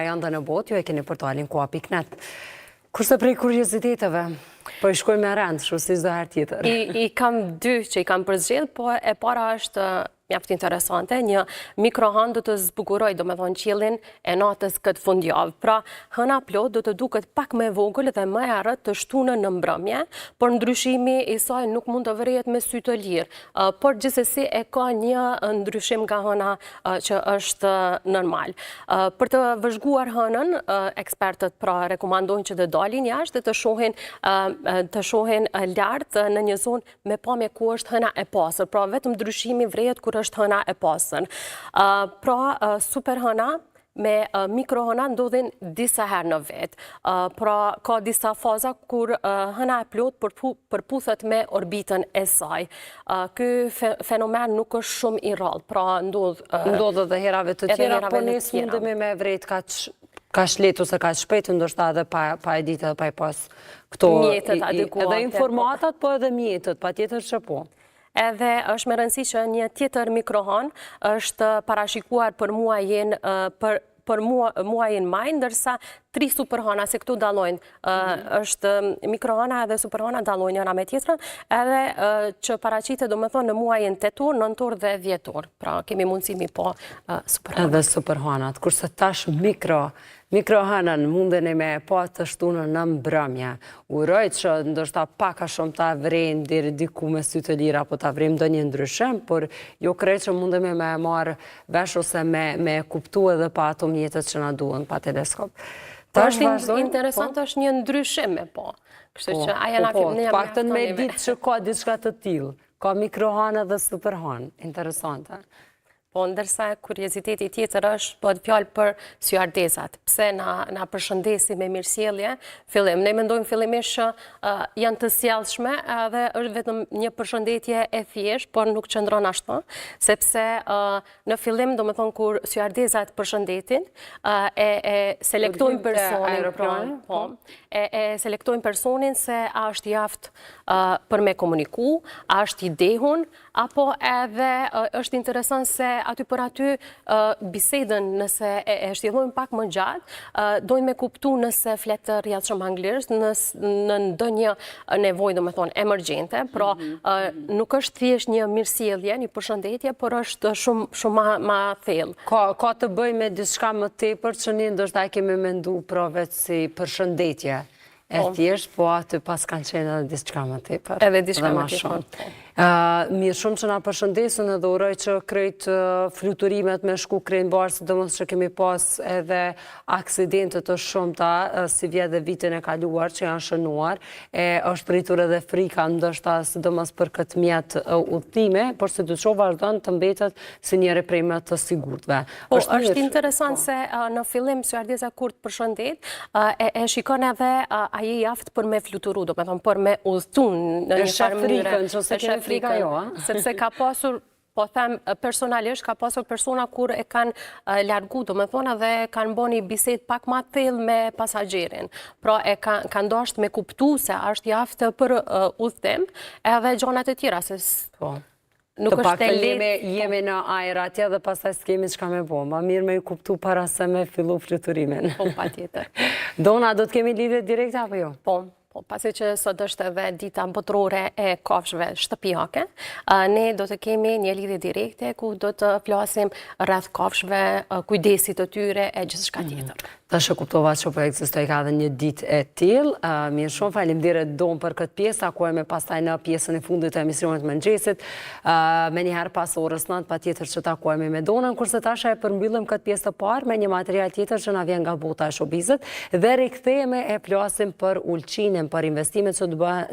Janë dhe në botë, ju e keni portalin koa.net. Kurse prej kurioziteteve, po i shkoj me rend, shu si çdo herë tjetër. I kam dy që i kam përzgjedh, po e para është mjaft interesante, një mikrohan do të zbukuroj, do me thonë qiellin e natës këtë fundjavë. Pra, hëna plot do të duket pak me vogël dhe më erët të shtunën në mbrëmje, por ndryshimi i saj nuk mund të vrihet me sy të lirë. Por gjithsesi e ka një ndryshim nga hëna që është normal. Për të vëzhguar hënën, ekspertët pra rekomandojnë që të dalin jashtë dhe të shohin lart në një zonë me pamje ku është hëna e pastër. Pra, vetëm ndryshimi vrihet kur është hëna e pastër. Pra, super hëna me mikrohëna ndodhin disa herë në vetë. Pra, ka disa faza kur hëna e plot përputhet me orbitën e saj. Ky fenomen nuk është shumë i rrallë. Pra, ndodh edhe herave të tjera, po nisë mundemi me vrejt ka shlet ose ka shpejt, ndoshta edhe pa e ditë edhe pa i pas këto edhe informatat, po edhe mjetët, pa tjetër që po. Edhe është me rëndësi që një tjetër mikrohon është parashikuar për muajin maj, ndërsa 3 superhona, se këtu dalojnë, është mikrohona edhe superhona dalojnë njëra me tjetrën, edhe që paraqitet do me thonë në muajin tetor, nëntor dhe dhjetor. Pra, kemi mundësimi po superhona. Edhe superhonat, kurse tash mikrohënën mundeni me pa të shtunën në mbrëmje. Uroj që ndoshta paka shumë ta vrejnë deri diku me sy të lira, apo ta vrejmë do një ndryshim, por jo krejt që mundemi me marë vesh ose me kuptu edhe pa ato mjetët që na duhen pa teleskop. Është interesant, është një ndryshim me po. Kështu që aja na film një paktën me ditë që ka diçka të tillë. Ka mikrohanë dhe superhanë. Interesante. Po, ndërsa kurioziteti tjetër është bëhet fjalë për stjuardesat. Pse na përshëndesi me mirësjellje? Fillim, ne mendojmë fillimisht që janë të sjellshme edhe është vetëm një përshëndetje e thjeshtë, por nuk qëndron ashtu, sepse në fillim, domethënë kur stjuardesat përshëndetin, e selektojnë personin, e selektojnë personin se a është i aftë për me komuniku, a është i dehun, apo edhe është interesant se aty për aty bisedën nëse e shtjellojnë pak më gjatë, dojnë me kuptu nëse fletë rrjedh shumë anglisht, në ndonjë nevojë, domethënë emergjente, pra nuk është thjesht një mirësjellje, një përshëndetje, por është shumë më thellë. Ka të bëjë me diçka më tepër që ne ndoshta e kemi menduar pra vetë si përshëndetje. E thjesht, po aty pas kanë qenë edhe diçka më tepër. Edhe diçka më tepër. Mirë shumë që na përshëndesin edhe uroj që krejt fluturimet me shku krejnë barë, sidomos që kemi pas edhe aksidente të shumta, si vjet dhe vitin e kaluar që janë shënuar, është pritur edhe frika ndoshta sidomos për këtë mjet udhëtime, por se dyqo vazhdon të mbetet si njëri prej më të sigurtëve. Është interesant se në fillim stjuardesa kur të përshëndet, e shikon edhe ai aftë për me fluturu, do me thonë për me udhëtu në një farë mënyrë. Sepse ka pasur, po them personalisht, ka pasur persona kur e kanë largu, do me thonë, dhe kanë bo një bisedë pak ma thellë me pasagjerin. Pra e kanë dashur me kuptu se është jaftë për udhëtim edhe gjonat e tjera, se të pak të jemi në ajra atje dhe pastaj s'kemi çka me bo. Ma mirë me ju kuptu para se me fillu fluturimin. Po, pa tjetër. Dona, do të kemi lidhje direkte apo jo? Po. Pasi që sot është edhe dita botërore e kafshëve shtëpiake, ne do të kemi një lidhje direkte ku do të flasim rreth kafshëve, kujdesit të tyre e gjithçka tjetër. Tash e kuptova që po ekzistoi ka edhe një ditë e tillë. Mirë shumë, faleminderit Don për këtë pjesë, takohemi pastaj në pjesën e fundit të emisionit të mëngjesit. Menjëherë pas orës 9 patjetër që takohemi me Donën, kurse tash e përmbyllim këtë pjesë të parë me një material tjetër që na vjen nga bota e showbizit dhe rikthehemi e flasim për ulçinin, për investimet që do bëhen